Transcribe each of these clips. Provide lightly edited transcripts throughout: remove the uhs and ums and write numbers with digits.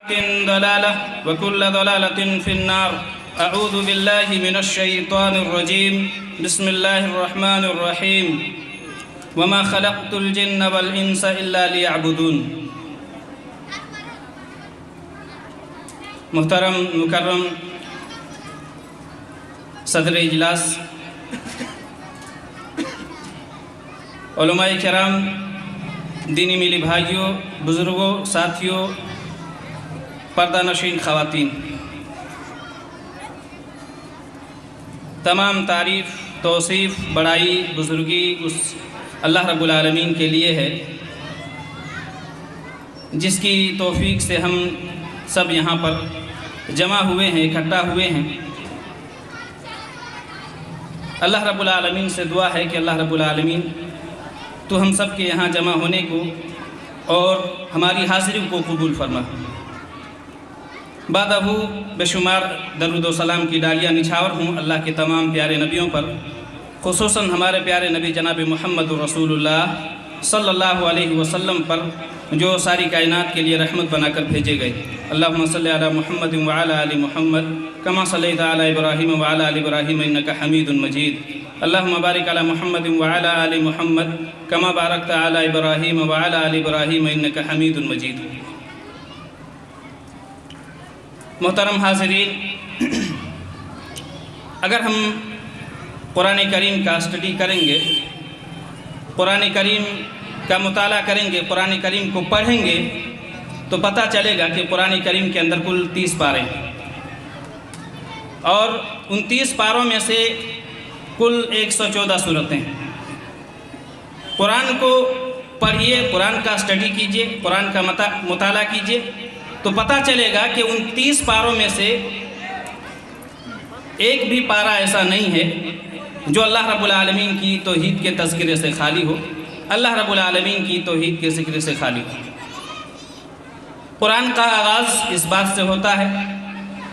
ضلالة وكل ضلالة في النار. أعوذ بالله من الشيطان الرجيم. بسم الله الرحمن الرحيم. وما خلقت الجن والإنس إلا ليعبدون. محترم مکرم صدر اجلاس، علماء کرام، دینی میلی بھائیوں، بزرگوں، ساتھیوں، پردہ نشین خواتین، تمام تعریف، توصیف، بڑائی، بزرگی اس اللہ رب العالمین کے لیے ہے جس کی توفیق سے ہم سب یہاں پر جمع ہوئے ہیں، اکٹھا ہوئے ہیں. اللہ رب العالمین سے دعا ہے کہ اللہ رب العالمین تو ہم سب کے یہاں جمع ہونے کو اور ہماری حاضری کو قبول فرما. بعد ابو بے شمار درود و سلام کی ڈالیاں نچھاور ہوں اللہ کے تمام پیارے نبیوں پر، خصوصاً ہمارے پیارے نبی جناب محمد رسول اللہ صلی اللہ علیہ وسلم پر جو ساری کائنات کے لیے رحمت بنا کر بھیجے گئے. اللہم صلی علی محمد وعلی آل محمد کما صلیت علی ابراہیم وعلی آل ابراہیم انکا حمید مجید. اللہم بارک علی محمد وعلی آل محمد کما بارکت علی ابراہیم وعلی آل ابراہیم انکا حمید مجید. محترم حاضرین، اگر ہم قرآن کریم کا اسٹڈی کریں گے، قرآن کریم کا مطالعہ کریں گے، قرآن کریم کو پڑھیں گے تو پتہ چلے گا کہ قرآن کریم کے اندر کل 30 پارے ہیں اور ان 30 پاروں میں سے کل 114 صورتیں ہیں. قرآن کو پڑھیے، قرآن کا اسٹڈی کیجئے، قرآن کا مطالعہ کیجئے تو پتہ چلے گا کہ ان 30 پاروں میں سے ایک بھی پارہ ایسا نہیں ہے جو اللہ رب العالمین کی توحید کے تذکرے سے خالی ہو، اللہ رب العالمین کی توحید کے ذکر سے خالی ہو. قرآن کا آغاز اس بات سے ہوتا ہے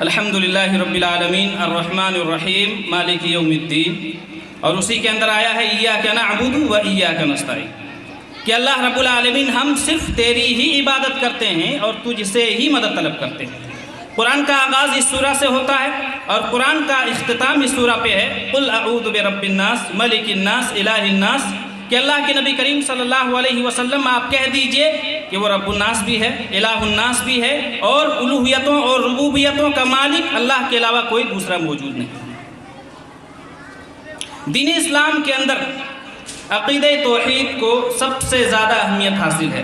الحمدللہ رب العالمین الرحمن الرحیم مالک یوم الدین، اور اسی کے اندر آیا ہے ایاک نعبد و ایاک نستعین، کہ اللہ رب العالمین ہم صرف تیری ہی عبادت کرتے ہیں اور تجھ سے ہی مدد طلب کرتے ہیں. قرآن کا آغاز اس سورہ سے ہوتا ہے اور قرآن کا اختتام اس سورہ پہ ہے قل اعوذ برب الناس ملک الناس الہ الناس، کہ اللہ کے نبی کریم صلی اللہ علیہ وسلم آپ کہہ دیجئے کہ وہ رب الناس بھی ہے، الہ الناس بھی ہے، اور الوہیتوں اور ربوبیتوں کا مالک اللہ کے علاوہ کوئی دوسرا موجود نہیں. دین اسلام کے اندر عقیدہ توحید کو سب سے زیادہ اہمیت حاصل ہے.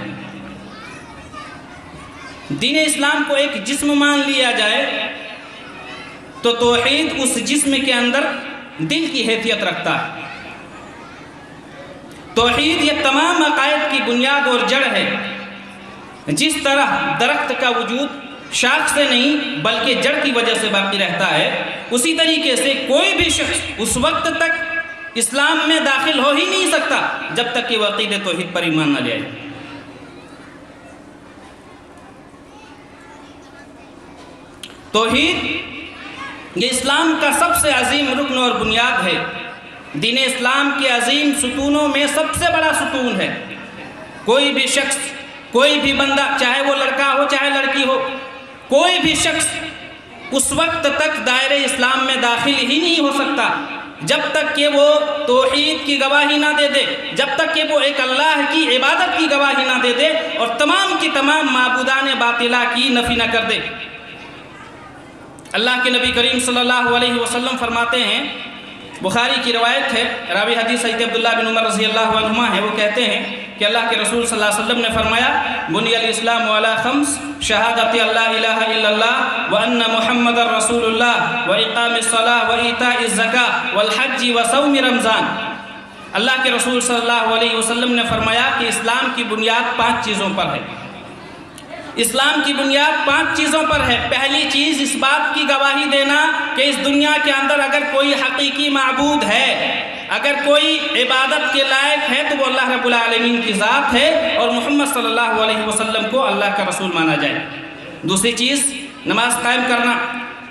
دین اسلام کو ایک جسم مان لیا جائے تو توحید اس جسم کے اندر دل کی حیثیت رکھتا ہے. توحید یہ تمام عقائد کی بنیاد اور جڑ ہے. جس طرح درخت کا وجود شاخ سے نہیں بلکہ جڑ کی وجہ سے باقی رہتا ہے، اسی طریقے سے کوئی بھی شخص اس وقت تک اسلام میں داخل ہو ہی نہیں سکتا جب تک کہ وہ عقیدہ توحید پر ایمان نہ لے آئے. توحید یہ اسلام کا سب سے عظیم رکن اور بنیاد ہے. دین اسلام کے عظیم ستونوں میں سب سے بڑا ستون ہے. کوئی بھی شخص، کوئی بھی بندہ، چاہے وہ لڑکا ہو چاہے لڑکی ہو، کوئی بھی شخص اس وقت تک دائرہ اسلام میں داخل ہی نہیں ہو سکتا جب تک کہ وہ توحید کی گواہی نہ دے دے، جب تک کہ وہ ایک اللہ کی عبادت کی گواہی نہ دے دے اور تمام کی تمام معبودان باطلہ کی نفی نہ کر دے. اللہ کے نبی کریم صلی اللہ علیہ وسلم فرماتے ہیں، بخاری کی روایت ہے، راوی حدیث حضرت عبداللہ بن عمر رضی اللہ عنہما ہے، وہ کہتے ہیں کہ اللہ کے رسول صلی اللہ علیہ وسلم نے فرمایا بنی الاسلام علی خمس شہادت اللہ الہ الا اللہ وان محمد رسول اللہ واقام الصلاۃ وایتاء الزکاۃ والحج وصوم رمضان. اللہ کے رسول صلی اللہ علیہ وسلم نے فرمایا کہ اسلام کی بنیاد 5 چیزوں پر ہے. اسلام کی بنیاد 5 چیزوں پر ہے. پہلی چیز اس بات کی گواہی دینا کہ اس دنیا کے اندر اگر کوئی حقیقی معبود ہے، اگر کوئی عبادت کے لائق ہے تو وہ اللہ رب العالمین کی ذات ہے اور محمد صلی اللہ علیہ وسلم کو اللہ کا رسول مانا جائے. دوسری چیز نماز قائم کرنا.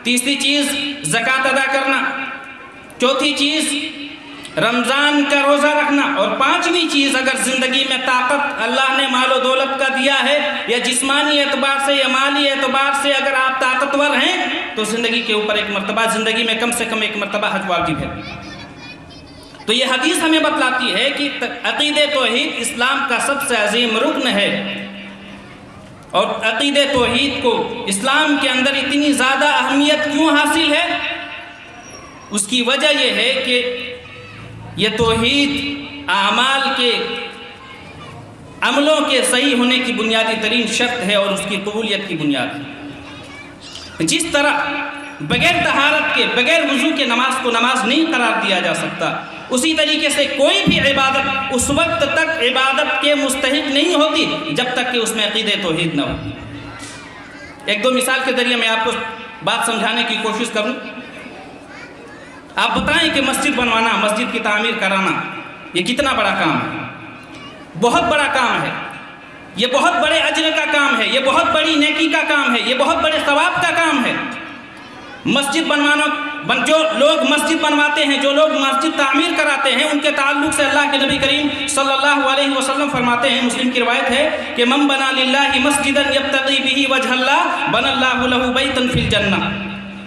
تیسری چیز زکوٰۃ ادا کرنا. چوتھی چیز رمضان کا روزہ رکھنا، اور پانچویں چیز اگر زندگی میں طاقت اللہ نے مال و دولت کا دیا ہے یا جسمانی اعتبار سے یا مالی اعتبار سے اگر آپ طاقتور ہیں تو زندگی کے اوپر ایک مرتبہ، زندگی میں کم سے کم ایک مرتبہ حج واجب ہے۔ تو یہ حدیث ہمیں بتلاتی ہے کہ عقید توحید اسلام کا سب سے عظیم رکن ہے، اور عقید توحید کو اسلام کے اندر اتنی زیادہ اہمیت کیوں حاصل ہے؟ اس کی وجہ یہ ہے کہ یہ توحید اعمال کے عملوں کے صحیح ہونے کی بنیادی ترین شرط ہے اور اس کی قبولیت کی بنیاد ہے۔ جس طرح بغیر طہارت کے، بغیر وضو کے نماز کو نماز نہیں قرار دیا جا سکتا، اسی طریقے سے کوئی بھی عبادت اس وقت تک عبادت کے مستحق نہیں ہوتی جب تک کہ اس میں عقید توحید نہ ہو۔ ایک دو مثال کے ذریعے میں آپ کو بات سمجھانے کی کوشش کروں۔ آپ بتائیں کہ مسجد بنوانا، مسجد کی تعمیر کرانا، یہ کتنا بڑا کام ہے؟ بہت بڑا کام ہے، یہ بہت بڑے اجر کا کام ہے، یہ بہت بڑی نیکی کا کام ہے، یہ بہت بڑے ثواب کا کام ہے۔ مسجد بنوانا، جو لوگ مسجد بنواتے ہیں، جو لوگ مسجد تعمیر کراتے ہیں، ان کے تعلق سے اللہ کے نبی کریم صلی اللہ علیہ وسلم فرماتے ہیں، مسلم کی روایت ہے کہ من بنا للہ مسجدا یبتغی بہ وجہ اللہ بنى اللہ لہ بیتا فی الجنہ۔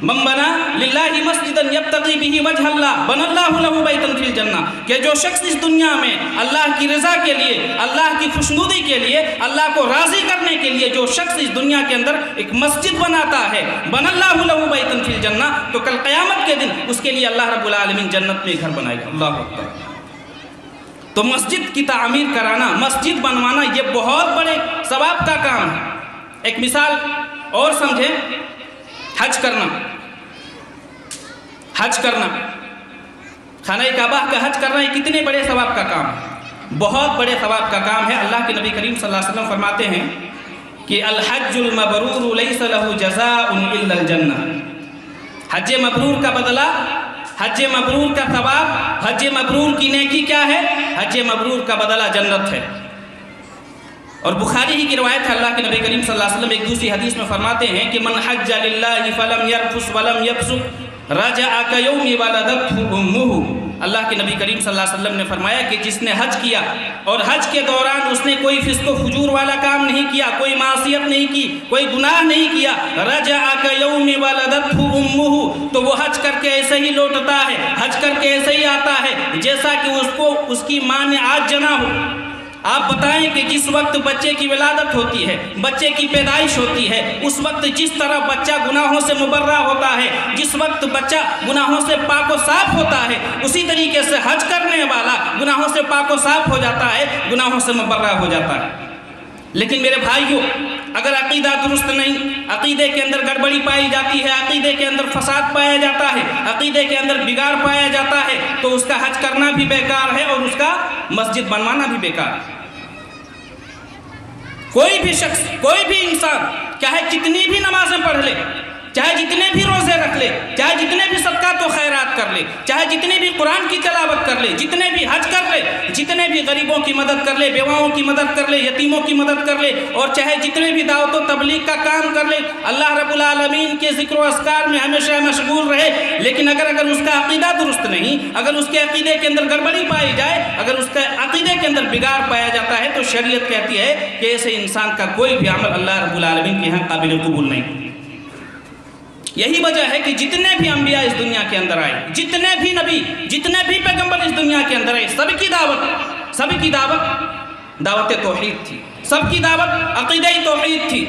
من بنا للہ مسجدا یبتغی بہ وجہ اللہ بنى اللہ لہ بیتا فی الجنہ، کہ جو شخص اس دنیا میں اللہ کی رضا کے لیے، اللہ کی خوشنودی کے لیے، اللہ کو راضی کرنے کے لیے جو شخص اس دنیا کے اندر ایک مسجد بناتا ہے، بنى اللہ لہ بیتا فی الجنہ، تو کل قیامت کے دن اس کے لیے اللہ رب العالمین جنت میں گھر بنائے گا۔ اللہ اکبر۔ تو مسجد کی تعمیر کرانا، مسجد بنوانا، یہ بہت بڑے ثواب کا کام ہے۔ ایک مثال اور سمجھیں، حج کرنا، حج کرنا، خانہ کعبہ کا حج کرنا، یہ کتنے بڑے ثواب کا کام ہے، بہت بڑے ثواب کا کام ہے۔ اللہ کے نبی کریم صلی اللہ علیہ وسلم فرماتے ہیں کہ الحج المبرور لیس لہ جزاء الا الجنہ، حج مبرور کا بدلہ، حج مبرور کا ثواب، حج مبرور کی نیکی کیا ہے؟ حج مبرور کا بدلہ جنت ہے۔ اور بخاری ہی کی روایت ہے، اللہ کے نبی کریم صلی اللہ علیہ وسلم ایک دوسری حدیث میں فرماتے ہیں کہ من حج للہ فلم یرفث ولم یفسق رجع کیوم ولدتہ امہ۔ اللہ کے نبی کریم صلی اللہ علیہ وسلم نے فرمایا کہ جس نے حج کیا اور حج کے دوران اس نے کوئی فسق و فجور والا کام نہیں کیا، کوئی معصیت نہیں کی، کوئی گناہ نہیں کیا، رجع کیوم ولدتہ امہ، تو وہ حج کر کے ایسے ہی لوٹتا ہے، حج کر کے ایسے ہی آتا ہے جیسا کہ اس کو اس کی ماں نے آج جنا ہو۔ آپ بتائیں کہ جس وقت بچے کی ولادت ہوتی ہے، بچے کی پیدائش ہوتی ہے، اس وقت جس طرح بچہ گناہوں سے مبرہ ہوتا ہے، جس وقت بچہ گناہوں سے پاک و صاف ہوتا ہے، اسی طریقے سے حج کرنے والا گناہوں سے پاک و صاف ہو جاتا ہے، گناہوں سے مبرہ ہو جاتا ہے۔ لیکن میرے بھائیوں، اگر عقیدہ درست نہیں، عقیدے کے اندر گڑبڑی پائی جاتی ہے، عقیدے کے اندر فساد پایا جاتا ہے، عقیدے کے اندر بگاڑ پایا جاتا ہے، تو اس کا حج کرنا بھی بیکار ہے اور اس کا مسجد بنوانا بھی بیکار ہے۔ کوئی بھی شخص، کوئی بھی انسان، چاہے جتنی بھی نمازیں پڑھ لے، چاہے جتنے بھی روزے رکھ لے، چاہے جتنے بھی صدقات و خیرات کر لے، چاہے جتنے بھی قرآن کی تلاوت کر لے، جتنے بھی حج کر لے، جتنے بھی غریبوں کی مدد کر لے، بیواؤں کی مدد کر لے، یتیموں کی مدد کر لے، اور چاہے جتنے بھی دعوت و تبلیغ کا کام کر لے، اللہ رب العالمین کے ذکر و اذکار میں ہمیشہ مشغول رہے، لیکن اگر اس کا عقیدہ درست نہیں، اگر اس کے عقیدے کے اندر گڑبڑی پائی جائے، اگر اس کے عقیدے کے اندر بگاڑ پایا جاتا ہے، تو شریعت کہتی ہے کہ ایسے انسان کا کوئی بھی عمل اللہ رب العالمین کے یہاں قابل قبول نہیں۔ یہی وجہ ہے کہ جتنے بھی انبیاء اس دنیا کے اندر آئے، جتنے بھی نبی، جتنے بھی پیغمبر اس دنیا کے اندر آئے، سب کی دعوت توحید تھی، سب کی دعوت عقیدہ توحید تھی،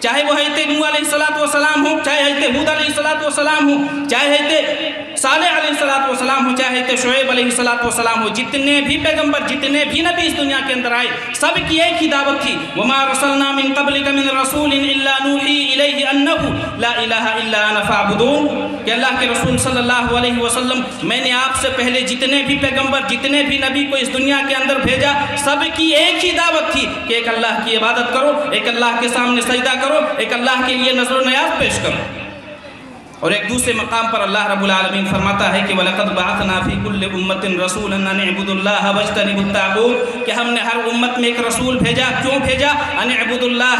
چاہے وہ حضرت نوح علیہ السلام ہو، چاہے حضرت ہود علیہ السلام ہو، چاہے حضرت صالح علیہ السلام ہو، چاہے حضرت شعیب علیہ السلام ہو، جتنے بھی پیغمبر، جتنے بھی نبی اس دنیا کے اندر آئے، سب کی ایک ہی دعوت تھی، وَمَا رَسَلْنَا مِن قَبْلِكَ مِن رَسُولٍ إِلَّا نُوحِي إِلَيْهِ أَنَّهُ لَا إِلَهَ إِلَّا أَنَا فَاعْبُدُونِ، کہ اللہ کے رسول صلی اللہ علیہ وسلم، میں نے آپ سے پہلے جتنے بھی پیغمبر، جتنے بھی نبی کو اس دنیا کے اندر بھیجا، سب کی ایک ہی دعوت تھی کہ ایک اللہ کی عبادت کرو، ایک اللہ کے سامنے سجدہ کرو، ایک اللہ کے لیے نذر و نیاز پیش کرو۔ اور ایک دوسرے مقام پر اللہ رب العالمین فرماتا ہے کہ وَلَقَدْ بَعَثْنَا فِي كُلِّ أُمَّةٍ رَسُولًا أَنِ اعْبُدُوا اللَّهَ وَاجْتَنِبُوا الطَّاغُوتَ، کہ ہم نے ہر امت میں ایک رسول بھیجا، کیوں بھیجا؟ أَنِ اعْبُدُوا اللَّهَ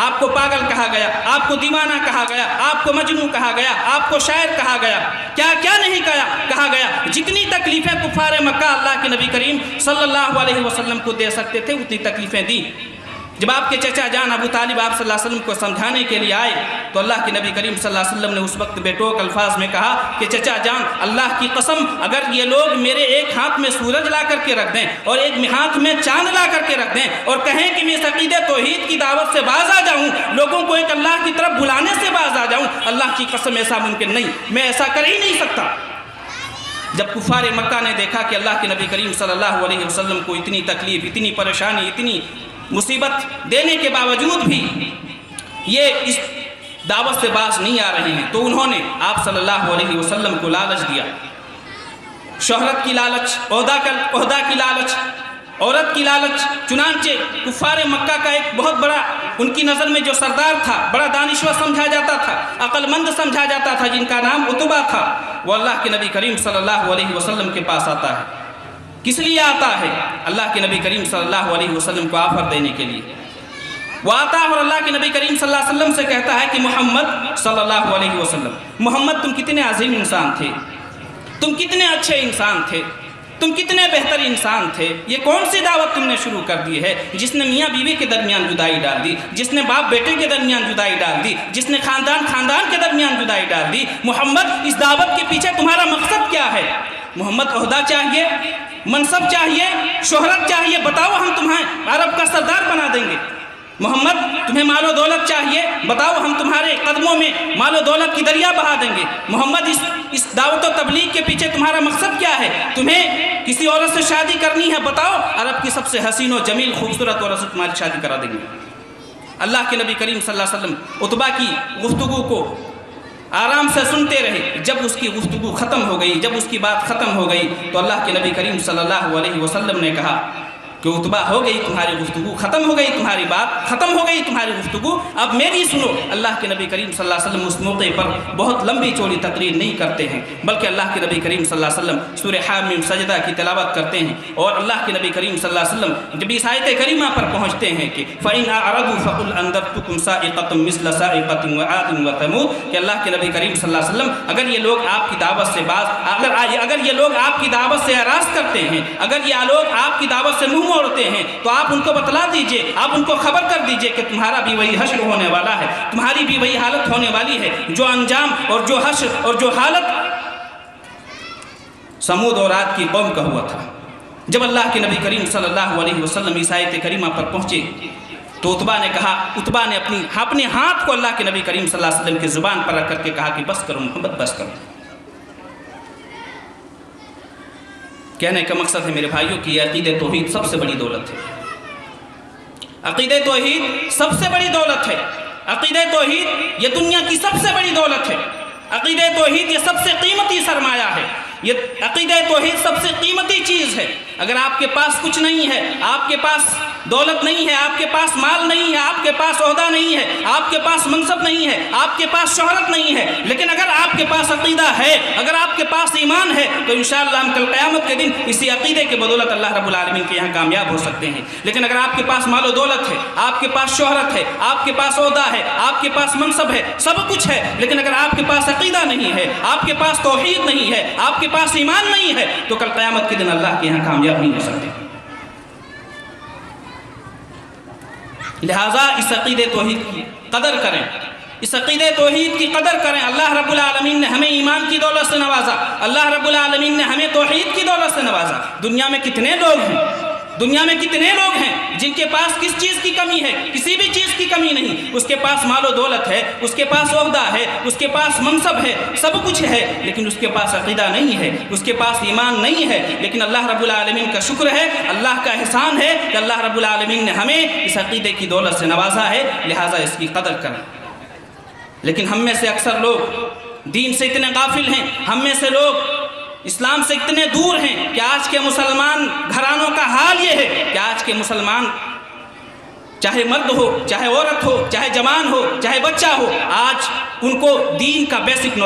آپ کو پاگل کہا گیا، آپ کو دیوانہ کہا گیا، آپ کو مجنون کہا گیا، آپ کو شاعر کہا گیا، کیا کیا نہیں کہا گیا۔ جتنی تکلیفیں کفار مکہ اللہ کے نبی کریم صلی اللہ علیہ وسلم کو دے سکتے تھے اتنی تکلیفیں دی۔ جب آپ کے چچا جان ابو طالب آپ صلی اللہ علیہ وسلم کو سمجھانے کے لیے آئے تو اللہ کے نبی کریم صلی اللہ علیہ وسلم نے اس وقت بے ٹوک الفاظ میں کہا کہ چچا جان، اللہ کی قسم اگر یہ لوگ میرے ایک ہاتھ میں سورج لا کر کے رکھ دیں اور ایک ہاتھ میں چاند لا کر کے رکھ دیں اور کہیں کہ میں اس عقیدہ توحید کی دعوت سے باز آ جاؤں، لوگوں کو ایک اللہ کی طرف بلانے سے باز آ جاؤں، اللہ کی قسم ایسا ممکن نہیں، میں ایسا کر ہی نہیں سکتا۔ جب کفار مکہ نے دیکھا کہ اللہ کے نبی کریم صلی اللہ علیہ وسلم کو اتنی تکلیف، اتنی پریشانی، اتنی مصیبت دینے کے باوجود بھی یہ اس دعوت سے باز نہیں آ رہے ہیں، تو انہوں نے آپ صلی اللہ علیہ وسلم کو لالچ دیا، شہرت کی لالچ، عہدہ کی لالچ، عورت کی لالچ۔ چنانچہ کفار مکہ کا ایک بہت بڑا ان کی نظر میں جو سردار تھا، بڑا دانشور سمجھا جاتا تھا، عقل مند سمجھا جاتا تھا، جن کا نام عتبہ تھا، وہ اللہ کے نبی کریم صلی اللہ علیہ وسلم کے پاس آتا ہے۔ کس لیے آتا ہے؟ اللہ کے نبی کریم صلی اللہ علیہ وسلم کو آفر دینے کے لیے وہ آتا ہے، اور اللہ کے نبی کریم صلی اللہ علیہ وسلم سے کہتا ہے کہ محمد صلی اللہ علیہ وسلم، محمد تم کتنے عظیم انسان تھے، تم کتنے اچھے انسان تھے، تم کتنے بہتر انسان تھے، یہ کون سی دعوت تم نے شروع کر دی ہے جس نے میاں بیوی کے درمیان جدائی ڈال دی، جس نے باپ بیٹے کے درمیان جدائی ڈال دی، جس نے خاندان کے درمیان جدائی ڈال دی۔ محمد اس دعوت کے پیچھے تمہارا مقصد کیا ہے؟ محمد عہدہ چاہیے، منصب چاہیے، شہرت چاہیے، بتاؤ ہم تمہیں عرب کا سردار بنا دیں گے۔ محمد تمہیں مال و دولت چاہیے، بتاؤ ہم تمہارے قدموں میں مال و دولت کی دریا بہا دیں گے۔ محمد اس دعوت و تبلیغ کے پیچھے تمہارا مقصد کیا ہے؟ تمہیں کسی عورت سے شادی کرنی ہے، بتاؤ عرب کی سب سے حسین و جمیل خوبصورت عورت سے تمہاری شادی کرا دیں گے۔ اللہ کے نبی کریم صلی اللہ علیہ وسلم عتبہ کی گفتگو کو آرام سے سنتے رہے۔ جب اس کی گفتگو ختم ہو گئی، جب اس کی بات ختم ہو گئی تو اللہ کے نبی کریم صلی اللہ علیہ وسلم نے کہا کہ عتبہ ہو گئی تمہاری گفتگو، ختم ہو گئی تمہاری بات، ختم ہو گئی تمہاری گفتگو، اب میری سنو۔ اللہ کے نبی کریم صلی اللہ علیہ وسلم اس موقع پر بہت لمبی چوڑی تقریر نہیں کرتے ہیں، بلکہ اللہ کے نبی کریم صلی اللہ علیہ وسلم سورہ حامیم سجدہ کی تلاوت کرتے ہیں، اور اللہ کے نبی کریم صلی اللہ علیہ وسلم جب اس آیت کریمہ پر پہنچتے ہیں کہ فَإِنْ أَعْرَضُوا فَقُلْ أَنذَرْتُكُمْ صَاعِقَةً مِثْلَ صَاعِقَةِ وَعَادٍ وَثَمُودَ، کہ اللہ کے نبی کریم صلی اللہ علیہ وسلم اگر یہ لوگ آپ کی دعوت سے اگر یہ لوگ آپ کی دعوت سے اعراض کرتے ہیں، اگر یہ لوگ آپ کی دعوت سے منہ موڑتے ہیں تو آپ ان کو بتلا دیجئے، آپ ان کو خبر کر دیجئے کہ تمہارا بھی وہی حشر ہونے والا ہے، تمہاری بھی وہی حالت ہونے والی ہے جو انجام اور جو حشر اور جو حالت سمود اور عاد کی قوم کا ہوا تھا۔ جب اللہ کے نبی کریم صلی اللہ علیہ وسلم اس آیت کریمہ پر پہنچے تو عتبہ نے اپنے ہاتھ کو اللہ کے نبی کریم صلی اللہ علیہ وسلم کی زبان پر رکھ کر کے کہا کہ بس کرو محمد، بس کرو۔ کہنے کا مقصد ہے میرے بھائیوں کی یہ عقیدہ توحید سب سے بڑی دولت ہے، عقیدہ توحید سب سے بڑی دولت ہے، عقیدہ توحید یہ دنیا کی سب سے بڑی دولت ہے، عقیدہ توحید یہ سب سے قیمتی سرمایہ ہے، یہ عقیدہ توحید سب سے قیمتی چیز ہے۔ اگر آپ کے پاس کچھ نہیں ہے، آپ کے پاس دولت نہیں ہے، آپ کے پاس مال نہیں ہے، آپ کے پاس عہدہ نہیں ہے، آپ کے پاس منصب نہیں ہے، آپ کے پاس شہرت نہیں ہے، لیکن اگر آپ کے پاس عقیدہ ہے، اگر آپ کے پاس ایمان ہے تو انشاءاللہ ہم کل قیامت کے دن اسی عقیدے کے بدولت اللہ رب العالمین کے یہاں کامیاب ہو سکتے ہیں۔ لیکن اگر آپ کے پاس مال و دولت ہے، آپ کے پاس شہرت ہے، آپ کے پاس عہدہ ہے، آپ کے پاس منصب ہے، سب کچھ ہے، لیکن اگر آپ کے پاس عقیدہ نہیں ہے، آپ کے پاس توحید نہیں ہے، آپ کے پاس ایمان نہیں ہے، تو کل قیامت کے دن اللہ کے یہاں کامیاب نہیں ہو سکتے۔ لہٰذا اس عقیدہ توحید کی قدر کریں، اس عقیدہ توحید کی قدر کریں۔ اللہ رب العالمین نے ہمیں ایمان کی دولت سے نوازا، اللہ رب العالمین نے ہمیں توحید کی دولت سے نوازا۔ دنیا میں کتنے لوگ ہیں جن کے پاس کس چیز کی کمی ہے؟ کسی بھی چیز کی کمی نہیں، اس کے پاس مال و دولت ہے، اس کے پاس عہدہ ہے، اس کے پاس منصب ہے، سب کچھ ہے، لیکن اس کے پاس عقیدہ نہیں ہے، اس کے پاس ایمان نہیں ہے۔ لیکن اللہ رب العالمین کا شکر ہے، اللہ کا احسان ہے کہ اللہ رب العالمین نے ہمیں اس عقیدے کی دولت سے نوازا ہے، لہٰذا اس کی قدر کریں۔ لیکن ہم میں سے اکثر لوگ دین سے اتنے غافل ہیں، ہم میں سے لوگ اسلام سے اتنے دور ہیں کہ آج کے مسلمان گھرانوں کا حال یہ ہے کہ آج کے مسلمان چاہے مرد ہو، چاہے عورت ہو، چاہے جوان ہو، چاہے بچہ ہو، آج ان کو دین کا بیسک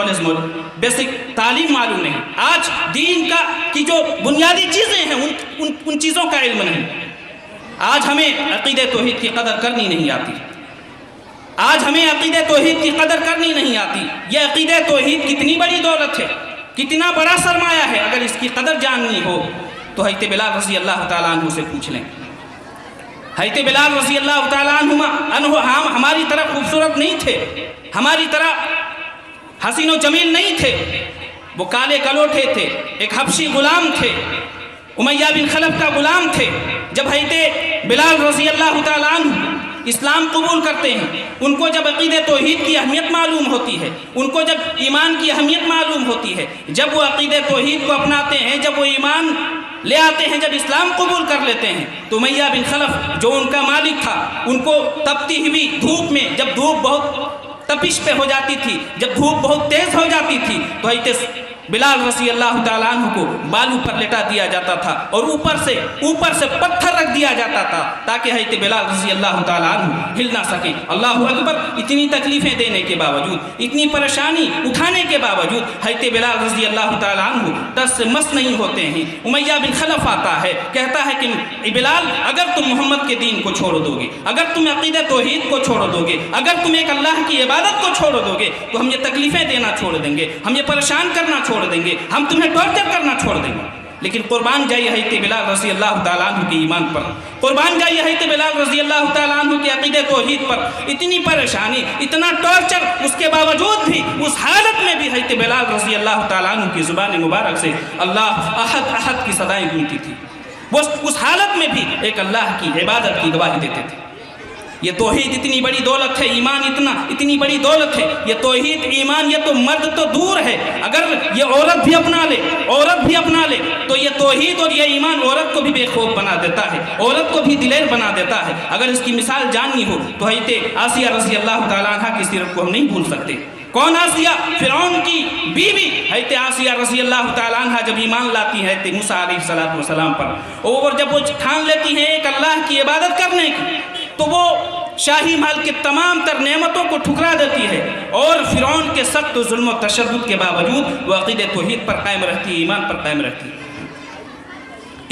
تعلیم معلوم نہیں، آج دین کی جو بنیادی چیزیں ہیں ان چیزوں کا علم نہیں، آج ہمیں عقیدہ توحید کی قدر کرنی نہیں آتی۔ آج ہمیں عقیدہ توحید کی قدر کرنی نہیں آتی۔ یہ عقیدہ توحید کتنی بڑی دولت ہے، کتنا بڑا سرمایہ ہے، اگر اس کی قدر جاننی ہو تو حضرت بلال رضی اللہ تعالیٰ عنہ سے پوچھ لیں۔ حضرت بلال رضی اللہ تعالیٰ عنہ ہماری طرح خوبصورت نہیں تھے، ہماری طرح حسین و جمیل نہیں تھے، وہ کالے کلوٹے تھے، ایک حبشی غلام تھے، امیہ بن خلف کا غلام تھے۔ جب حضرت بلال رضی اللہ تعالیٰ عنہ اسلام قبول کرتے ہیں، ان کو جب عقیدہ توحید کی اہمیت معلوم ہوتی ہے، ان کو جب ایمان کی اہمیت معلوم ہوتی ہے، جب وہ عقیدہ توحید کو اپناتے ہیں، جب وہ ایمان لے آتے ہیں، جب اسلام قبول کر لیتے ہیں، تو امیہ بن خلف جو ان کا مالک تھا، ان کو تپتی ہوئی دھوپ میں، جب دھوپ بہت تپش پہ ہو جاتی تھی، جب دھوپ بہت تیز ہو جاتی تھی، تو حضرت بلال رضی اللہ تعالیٰ عنہ کو بالوں پر لٹا دیا جاتا تھا اور اوپر سے پتھر رکھ دیا جاتا تھا تاکہ حضرت بلال رضی اللہ تعالیٰ عنہ ہل نہ سکے۔ اللہ اکبر! اتنی تکلیفیں دینے کے باوجود، اتنی پریشانی اٹھانے کے باوجود حضرت بلال رضی اللہ تعالیٰ عنہ ٹس سے مس نہیں ہوتے ہیں۔ امیہ بن خلف آتا ہے، کہتا ہے کہ بلال، اگر تم محمد کے دین کو چھوڑ دو گے، اگر تم عقیدہ توحید کو چھوڑ دو گے، اگر تم ایک اللہ کی عبادت کو چھوڑ دو گے تو ہم یہ تکلیفیں دینا چھوڑ دیں گے، ہم یہ پریشان کرنا چھوڑ دیں گے، ہم تمہیں ٹارچر کرنا چھوڑ دیں گے۔ لیکن قربان جائیے حضرت بلال رضی اللہ تعالیٰ عنہ کے ایمان پر، قربان جائیے حضرت بلال رضی اللہ تعالیٰ عنہ کے عقیدہ توحید پر۔ اتنی پریشانی، اتنا ٹارچر، اس کے باوجود بھی، اس حالت میں بھی حضرت بلال رضی اللہ تعالیٰ عنہ کی زبان مبارک سے اللہ احد احد کی صدائیں گونجتی تھی۔ وہ اس حالت میں بھی ایک اللہ کی عبادت کی گواہی دیتے تھے۔ یہ توحید اتنی بڑی دولت ہے، ایمان اتنی بڑی دولت ہے۔ یہ توحید ایمان، یہ تو مرد تو دور ہے، اگر یہ عورت بھی اپنا لے تو یہ توحید اور یہ ایمان عورت کو بھی بے خوف بنا دیتا ہے، عورت کو بھی دلیر بنا دیتا ہے۔ اگر اس کی مثال جاننی ہو تو حضرت آسیہ رضی اللہ تعالیٰ عنہ کی سیرت کو ہم نہیں بھول سکتے۔ کون آسیہ؟ فرعون کی بیوی حضرت آسیہ رضی اللہ تعالیٰ عنہ جب ایمان لاتی ہے حضرت موسیٰ علیہ السلام پر، اور جب وہ ٹھان لیتی ہیں ایک اللہ کی عبادت کرنے کی، تو وہ شاہی محل کے تمام تر نعمتوں کو ٹھکرا دیتی ہے اور فرعون کے سخت ظلم و تشدد کے باوجود وہ عقیدہ توحید پر قائم رہتی ہے، ایمان پر قائم رہتی ہے۔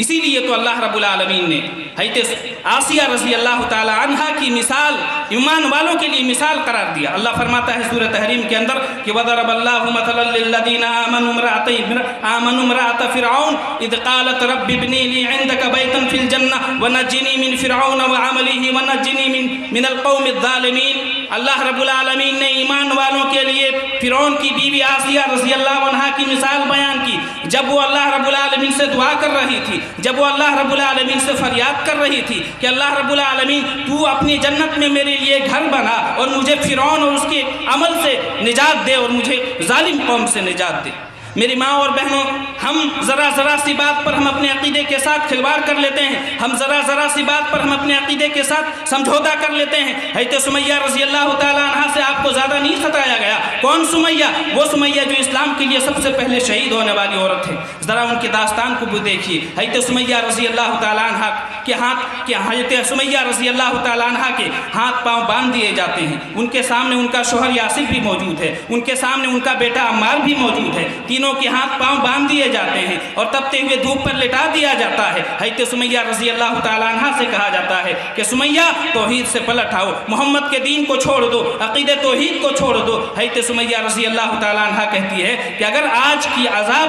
اسی لیے تو اللہ رب العالمین نے حضرت آسیہ رضی اللہ تعالی عنہ کی مثال ایمان والوں کے لیے مثال قرار دیا۔ اللہ فرماتا ہے سورۃ تحریم کے اندر کہ وَضَرَبَ اللَّهُ مَثَلًا لِّلَّذِينَ آمَنُوا امْرَأَتَ فِرْعَوْنَ إِذْ قَالَتْ رَبِّ ابْنِ لِي عِندَكَ بَيْتًا فِي الْجَنَّةِ وَنَجِّنِي مِنْ فِرْعَوْنَ وَعَمَلِهِ وَنَجِّنِي مِنَ الْقَوْمِ الظَّالِمِينَ۔ اللہ رب العالمین نے ایمان والوں کے لیے فرعون کی بیوی آسیہ رضی اللہ عنہا کی مثال بیان کی۔ جب وہ اللہ رب العالمین سے دعا کر رہی تھی، جب وہ اللہ رب العالمین سے فریاد کر رہی تھی کہ اللہ رب العالمین تو اپنی جنت میں میرے لیے گھر بنا اور مجھے فرعون اور اس کے عمل سے نجات دے اور مجھے ظالم قوم سے نجات دے۔ میری ماں اور بہنوں، ہم ذرا سی بات پر ہم اپنے عقیدے کے ساتھ کھلواڑ کر لیتے ہیں، ہم ذرا سی بات پر ہم اپنے عقیدے کے ساتھ سمجھوتا کر لیتے ہیں۔ حضرت سمیہ رضی اللہ تعالیٰ عنہ سے آپ کو زیادہ نہیں ستایا گیا۔ کون سمیہ؟ وہ سمیہ جو اسلام کے لیے سب سے پہلے شہید ہونے والی عورت ہے۔ ذرا ان کے داستان کو بھی دیکھیے۔ حضرت سمیہ رضی اللہ تعالیٰ عنہ کے حضرت سمیہ رضی اللہ تعالیٰ عنہ کے ہاتھ پاؤں باندھ دیے جاتے ہیں۔ ان کے سامنے ان کا شوہر یاسر بھی موجود ہے، ان کے سامنے ان کا بیٹا عمار بھی موجود ہے۔ تینوں کے ہاتھ پاؤں باندھ دیے جاتے ہیں اور تپتے ہوئے دھوپ پر لٹا دیا جاتا ہے۔ حضرت سمیہ رضی اللہ تعالیٰ عنہ سے کہا جاتا ہے کہ سمیہ توحید سے پلٹ آؤ، محمد کے دین کو چھوڑ دو، عقیدہ توحید کو چھوڑ دو۔ حضرت سمیہ رضی اللہ تعالیٰ عنہ کہتی ہے کہ اگر آج کی عذاب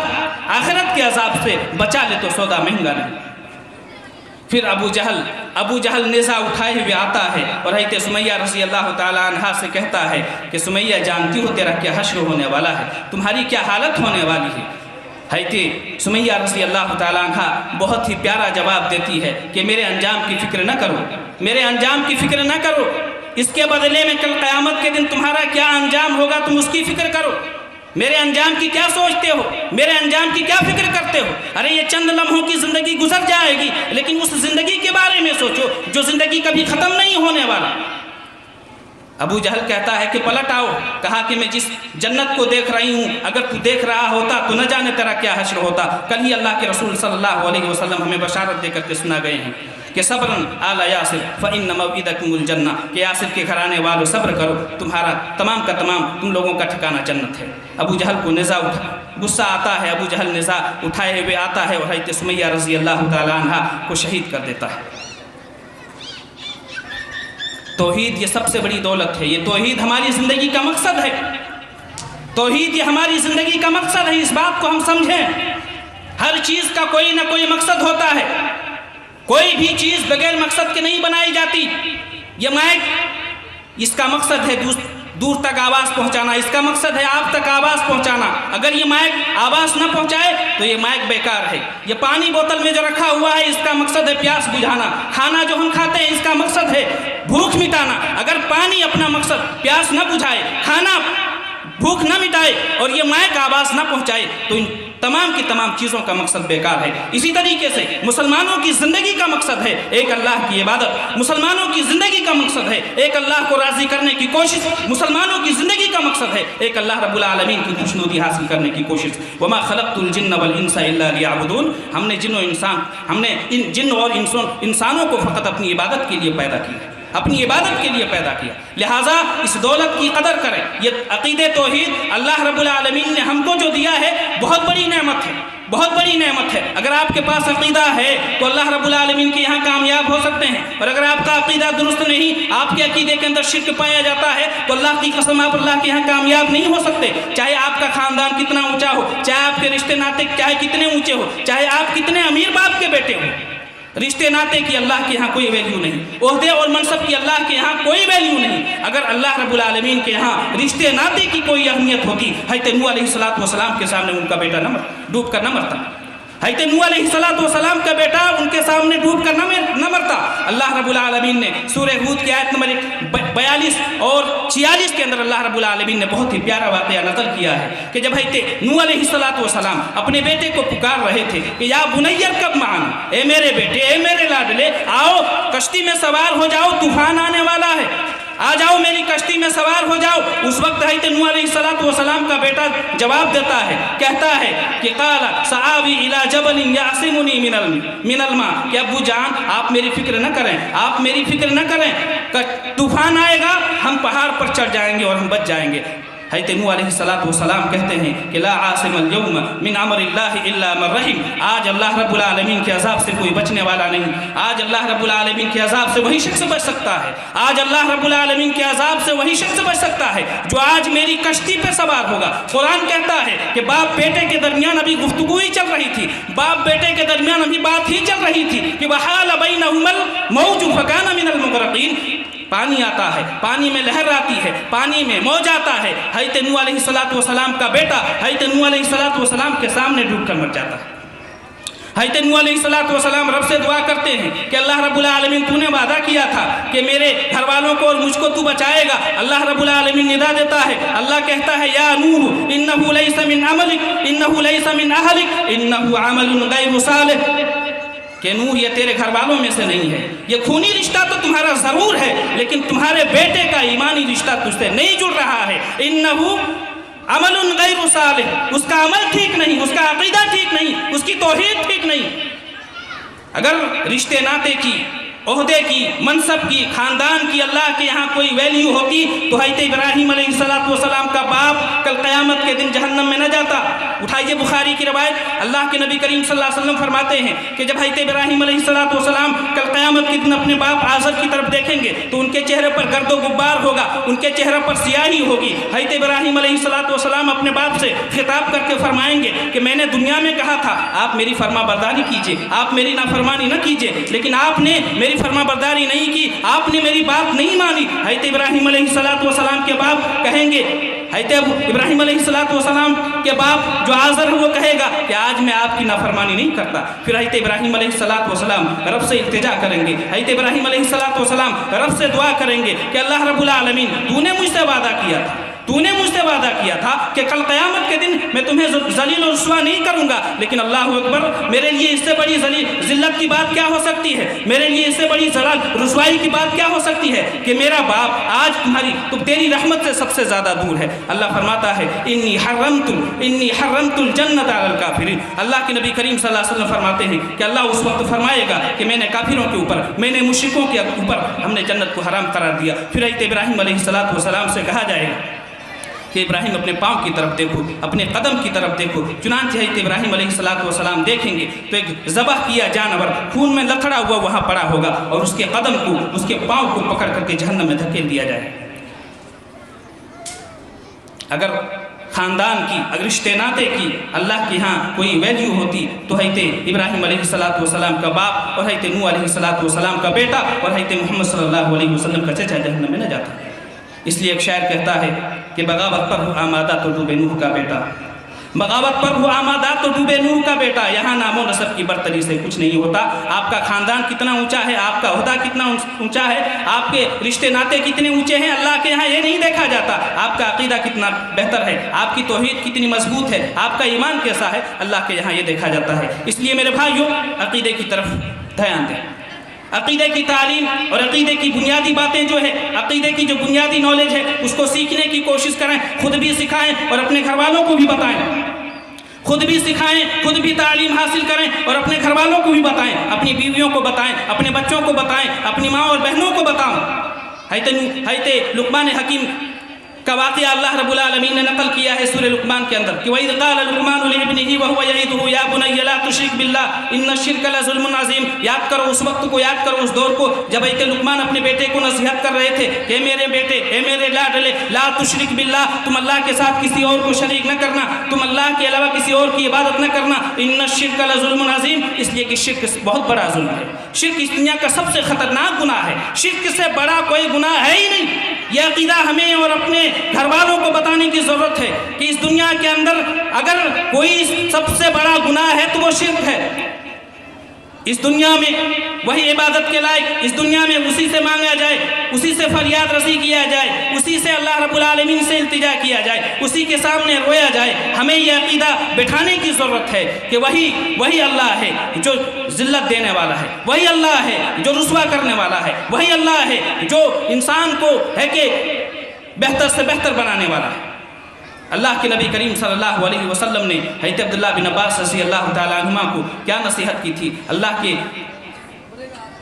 آخرت کے عذاب سے بچا لے تو سودا مہنگا نہیں۔ پھر ابو جہل نیزہ اٹھائے ہوئے آتا ہے اور حضرت سمیہ رضی اللہ تعالیٰ عنہ سے کہتا ہے کہ سمیہ جانتی ہو تیرا کیا حشر ہونے والا ہے، تمہاری کیا حالت ہونے والی ہے۔ حضرت سمیہ رضی اللہ تعالیٰ عنہ بہت ہی پیارا جواب دیتی ہے کہ میرے انجام کی فکر نہ کرو، میرے انجام کی فکر نہ کرو، اس کے بدلے میں کل قیامت کے دن تمہارا کیا انجام ہوگا تم اس کی فکر کرو۔ میرے انجام کی کیا سوچتے ہو، میرے انجام کی کیا فکر کرتے ہو؟ ارے یہ چند لمحوں کی زندگی گزر جائے گی، لیکن اس زندگی کے بارے میں سوچو جو زندگی کبھی ختم نہیں ہونے والا۔ ابو جہل کہتا ہے کہ پلٹ آؤ۔ کہا کہ میں جس جنت کو دیکھ رہی ہوں اگر تو دیکھ رہا ہوتا تو نہ جانے تیرا کیا حشر ہوتا۔ کل ہی اللہ کے رسول صلی اللہ علیہ وسلم ہمیں بشارت دے کر کے سنا گئے ہیں کہ صبرن آل یاسر فإن موعدکم الجنہ، کہ یاسر کے گھرانے والوں صبر کرو، تمہارا تمام کا تمام تم لوگوں کا ٹھکانہ جنت ہے۔ ابو جہل کو نیزہ غصہ آتا ہے، ابو جہل نیزہ اٹھائے ہوئے آتا ہے اور حضرت سمیہ رضی اللہ تعالی عنہ کو شہید کر دیتا ہے۔ تو توحید یہ سب سے بڑی دولت ہے، یہ توحید ہماری زندگی کا مقصد ہے، توحید یہ ہماری زندگی کا مقصد ہے۔ اس بات کو ہم سمجھیں، ہر چیز کا کوئی نہ کوئی مقصد ہوتا ہے، کوئی بھی چیز بغیر مقصد کے نہیں بنائی جاتی۔ یہ مائک، اس کا مقصد ہے دور تک آواز پہنچانا، اس کا مقصد ہے آپ تک آواز پہنچانا۔ اگر یہ مائک آواز نہ پہنچائے تو یہ مائک بیکار ہے۔ یہ پانی بوتل میں جو رکھا ہوا ہے، اس کا مقصد ہے پیاس بجھانا۔ کھانا جو ہم کھاتے ہیں، اس کا مقصد ہے بھوک مٹانا۔ اگر پانی اپنا مقصد پیاس نہ بجھائے، کھانا بھوک نہ مٹائے اور یہ مائک آواز نہ پہنچائے تو ان تمام کی تمام چیزوں کا مقصد بیکار ہے۔ اسی طریقے سے مسلمانوں کی زندگی کا مقصد ہے ایک اللہ کی عبادت، مسلمانوں کی زندگی کا مقصد ہے ایک اللہ کو راضی کرنے کی کوشش، مسلمانوں کی زندگی کا مقصد ہے ایک اللہ رب العالمین کی خوشنودی حاصل کرنے کی کوشش۔ وما خلقت الجن والانس الا لیعبدون، ہم نے جن اور انسانوں کو فقط اپنی عبادت کے لیے پیدا کیا، اپنی عبادت کے لیے پیدا کیا، لہٰذا اس دولت کی قدر کریں۔ یہ عقید توحید اللہ رب العالمین نے ہم کو جو دیا ہے بہت بڑی نعمت ہے، بہت بڑی نعمت ہے۔ اگر آپ کے پاس عقیدہ ہے تو اللہ رب العالمین کے یہاں کامیاب ہو سکتے ہیں، اور اگر آپ کا عقیدہ درست نہیں، آپ کے عقیدے کے اندر شرک پایا جاتا ہے تو اللہ کی قسم آپ اللہ کے یہاں کامیاب نہیں ہو سکتے۔ چاہے آپ کا خاندان کتنا اونچا ہو، چاہے آپ کے رشتے ناطے چاہے کتنے اونچے ہو، چاہے آپ کتنے امیر باپ کے بیٹے ہو، رشتے ناطے کی اللہ کے یہاں کوئی ویلیو نہیں، عہدے اور منصب کی اللہ کے یہاں کوئی ویلیو نہیں۔ اگر اللہ رب العالمین کے یہاں رشتے ناطے کی کوئی اہمیت ہوتی، حضرت نوح علیہ السلام کے سامنے ان کا بیٹا ڈوب کر نہ مرتا، حضرت نوح علیہ السلام کا بیٹا ان کے سامنے ڈوب کر نہ مرتا۔ اللہ رب العالمین نے سورہ ہود کی آیت نمبر 42 اور 46 کے اندر اللہ رب العالمین نے بہت ہی پیارا واقعہ نقل کیا ہے کہ جب حضرت نوح علیہ السلام اپنے بیٹے کو پکار رہے تھے کہ یا بنی ارکب معنا، اے میرے بیٹے، اے میرے لاڈلے، آؤ کشتی میں سوار ہو جاؤ، طوفان آنے والا ہے، آ جاؤ میری کشتی میں سوار ہو جاؤ۔ اس وقت حضرت نوح علیہ السلام کا بیٹا جواب دیتا ہے، کہتا ہے کہ قال سآوی الی جبل یعصمنی من الماء، کہ ابو جان آپ میری فکر نہ کریں، آپ میری فکر نہ کریں، طوفان آئے گا، ہم پہاڑ پر چڑھ جائیں گے اور ہم بچ جائیں گے۔ حضرت نوح علیہ السلام کہتے ہیں کہ لا عاصم اليوم من امر اللہ الا من رحم، آج اللہ رب العالمین کے عذاب سے کوئی بچنے والا نہیں، آج اللہ رب العالمین کے عذاب سے وہی شخص بچ سکتا ہے، آج اللہ رب العالمین کے عذاب سے وہی شخص بچ سکتا ہے جو آج میری کشتی پہ سوار ہوگا۔ قرآن کہتا ہے کہ باپ بیٹے کے درمیان ابھی گفتگو ہی چل رہی تھی، باپ بیٹے کے درمیان ابھی بات ہی چل رہی تھی کہ وحال بینہما الموج فکان من المغرقین، پانی آتا ہے، پانی میں لہر آتی ہے، پانی میں موج آتا ہے، حضرت نوح علیہ السلام کا بیٹا حضرت نوح علیہ السلام کے سامنے ڈوب کر مر جاتا ہے۔ حضرت نوح علیہ السلام رب سے دعا کرتے ہیں کہ اللہ رب العالمین تو نے وعدہ کیا تھا کہ میرے گھر والوں کو اور مجھ کو تو بچائے گا۔ اللہ رب العالمین ندا دیتا ہے، اللہ کہتا ہے یا نوح انہ لیس من عملک انہ لیس من اہلک انہ عمل غیر صالح، کہ نوح یہ تیرے گھر والوں میں سے نہیں ہے، یہ خونی رشتہ تو تمہارا ضرور ہے لیکن تمہارے بیٹے کا ایمانی رشتہ تجھ سے نہیں جڑ رہا ہے۔ انہو عمل غیر صالح، اس کا عمل ٹھیک نہیں، اس کا عقیدہ ٹھیک نہیں، اس کی توحید ٹھیک نہیں۔ اگر رشتے ناطے کی، عہدے کی، منصب کی، خاندان کی اللہ کے یہاں کوئی ویلیو ہوتی تو حضرت ابراہیم علیہ السلام کا باپ کل قیامت کے دن جہنم میں نہ جاتا۔ اٹھائیے بخاری کی روایت، اللہ کے نبی کریم صلی اللہ علیہ وسلم فرماتے ہیں کہ جب حضرت ابراہیم علیہ السلام کل قیامت کے دن اپنے باپ آزر کی طرف دیکھیں گے تو ان کے چہرے پر گرد و غبار ہوگا، ان کے چہرے پر سیاہی ہوگی۔ حضرت ابراہیم علیہ السلام اپنے باپ سے خطاب کر کے فرمائیں گے کہ میں نے دنیا میں کہا تھا آپ میری فرما برداری کیجئے، آپ میری نافرمانی نہ کیجئے، لیکن آپ نے میری فرما برداری نہیں کی، آپ نے میری بات نہیں مانی۔ حضرت ابراہیم علیہ السلام کے باپ کہیں گے، حضرت ابراہیم علیہ السلام کے باپ جو آزر ہے وہ کہے گا کہ آج میں آپ کی نافرمانی نہیں کرتا۔ پھر حضرت ابراہیم علیہ السلام رب سے التجا کریں گے، حضرت ابراہیم علیہ السلام رب سے دعا کریں گے کہ اللہ رب العالمین تو نے مجھ سے وعدہ کیا تھا، تو نے مجھ سے وعدہ کیا تھا کہ کل قیامت کے دن میں تمہیں ذلیل و رسوا نہیں کروں گا، لیکن اللہ اکبر، میرے لیے اس سے بڑی ذلت کی بات کیا ہو سکتی ہے، میرے لیے اس سے بڑی رسوائی کی بات کیا ہو سکتی ہے کہ میرا باپ آج تیری رحمت سے سب سے زیادہ دور ہے۔ اللہ فرماتا ہے انی حرمت الجنت علی الکافرین، اللہ کے نبی کریم صلی اللہ علیہ وسلم فرماتے ہیں کہ اللہ اس وقت فرمائے گا کہ میں نے کافروں کے اوپر، میں نے مشرکوں کے اوپر ہم نے جنت کو حرام قرار دیا۔ پھر حضرت ابراہیم علیہ السلام سے کہا جائے گا کہ ابراہیم اپنے پاؤں کی طرف دیکھو، اپنے قدم کی طرف دیکھو۔ چنانچہ حضرت ابراہیم علیہ السلام دیکھیں گے تو ایک ذبح کیا جانور خون میں لتھڑا ہوا وہاں پڑا ہوگا، اور اس کے قدم کو، اس کے پاؤں کو پکڑ کر کے جہنم میں دھکیل دیا جائے۔ اگر خاندان کی، اگر رشتے ناطے کی اللہ کے ہاں کوئی ویلیو ہوتی تو حضرت ابراہیم علیہ السلام کا باپ اور حضرت نوح علیہ السلام کا بیٹا اور حضرت محمد صلی اللہ علیہ وسلم کا چچا جہنم میں نہ جاتا۔ اس لیے ایک شاعر کہتا ہے کہ بغاوت پر ہو آمادہ تو ڈوبے نوح کا بیٹا، بغاوت پر ہو آمادہ تو ڈوبے نوح کا بیٹا، یہاں نام و نسب کی برتری سے کچھ نہیں ہوتا۔ آپ کا خاندان کتنا اونچا ہے، آپ کا عہدہ کتنا اونچا ہے، آپ کے رشتے ناطے کتنے اونچے ہیں، اللہ کے یہاں یہ نہیں دیکھا جاتا۔ آپ کا عقیدہ کتنا بہتر ہے، آپ کی توحید کتنی مضبوط ہے، آپ کا ایمان کیسا ہے، اللہ کے یہاں یہ دیکھا جاتا ہے۔ اس لیے میرے بھائیوں، عقیدے کی طرف دھیان دیں۔ عقیدے کی تعلیم اور عقیدے کی بنیادی باتیں جو ہے، عقیدے کی جو بنیادی نالج ہے، اس کو سیکھنے کی کوشش کریں، خود بھی سکھائیں اور اپنے گھر والوں کو بھی بتائیں۔ خود بھی سکھائیں، خود بھی تعلیم حاصل کریں اور اپنے گھر والوں کو بھی بتائیں، اپنی بیویوں کو بتائیں، اپنے بچوں کو بتائیں، اپنی ماں اور بہنوں کو بتائیں۔ حضرت لقمان حکیم کا واقعہ اللہ رب العالمین نے نقل کیا ہے سورہ لقمان کے اندر کہ وَإِذْ قَالَ لُقْمَانُ لِابْنِهِ وَهُوَ يَعِظُهُ يَا بُنَيَّ لَا تُشْرِكْ بِاللَّهِ إِنَّ الشِّرْكَ لَظُلْمٌ عَظِيمٌ۔ یاد کرو اس وقت کو، یاد کرو اس دور کو جب حضرت لقمان اپنے بیٹے کو نصیحت کر رہے تھے کہ میرے بیٹے، اے میرے لاڈلے، لا تشرک باللہ، تم اللہ کے ساتھ کسی اور کو شریک نہ کرنا، تم اللہ کے علاوہ کسی اور کی عبادت نہ کرنا۔ ان الشرک لظلم عظیم، اس لیے کہ شرک بہت بڑا ظلم ہے۔ شرک اس دنیا کا سب سے خطرناک گناہ ہے، شرک سے بڑا کوئی گناہ ہے ہی نہیں۔ یہ عقیدہ ہمیں اور اپنے گھر والوں کو بتانے کی ضرورت ہے کہ اس دنیا کے اندر اگر کوئی سب سے بڑا گناہ ہے تو وہ شرک ہے۔ اس دنیا میں وہی عبادت کے لائق، اس دنیا میں اسی سے مانگا جائے، اسی سے فریاد رسی کیا جائے، اسی سے اللہ رب العالمین سے التجا کیا جائے، اسی کے سامنے رویا جائے۔ ہمیں یہ عقیدہ بٹھانے کی ضرورت ہے کہ وہی اللہ ہے جو ذلت دینے والا ہے، وہی اللہ ہے جو رسوا کرنے والا ہے، وہی اللہ ہے جو انسان کو ہے کہ بہتر سے بہتر بنانے والا ہے۔ اللہ کے نبی کریم صلی اللہ علیہ وسلم نے حضرت عبداللہ بن عباس رضی اللہ تعالیٰ عنہما کو کیا نصیحت کی تھی؟ اللہ کے